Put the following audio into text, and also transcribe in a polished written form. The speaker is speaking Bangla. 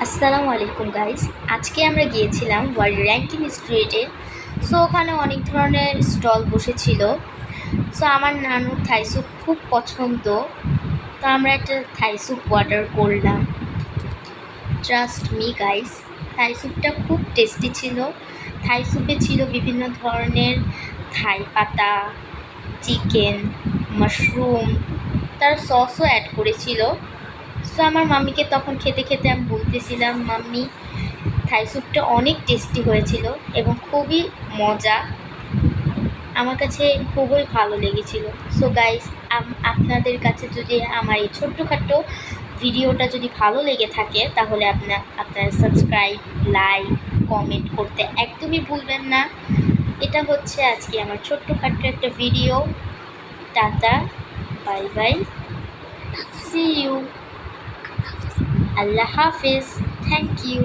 আসসালামু আলাইকুম গাইস। আজকে আমরা গিয়েছিলাম ওয়ার্ল্ড র্যাঙ্কিং স্ট্রিটে। সো ওখানে অনেক ধরনের স্টল বসেছিল। সো আমার নানুর থাই স্যুপ খুব পছন্দ, তো আমরা একটা থাই স্যুপ অর্ডার করলাম। ট্রাস্ট মি গাইস, থাই স্যুপটা খুব টেস্টি ছিল। থাই স্যুপে ছিল বিভিন্ন ধরনের থাই পাতা, চিকেন, মাশরুম, তার সসও অ্যাড করেছিল। সো আমার মাম্মিকে তখন খেতে খেতে আমি বলতেছিলাম, মাম্মি থাই স্যুপটা অনেক টেস্টি হয়েছিল এবং খুবই মজা, আমার কাছে খুবই ভালো লেগেছিল। সো গাইস, আপনাদের কাছে যদি আমার এই ছোট্টখাটো ভিডিওটা যদি ভালো লেগে থাকে তাহলে আপনারা সাবস্ক্রাইব, লাইক, কমেন্ট করতে একদমই ভুলবেন না। এটা হচ্ছে আজকে আমার ছোট্টখাটো একটা video. Tata, bye bye, see you, আল্লাহ হাফিজ, থ্যাংক ইউ।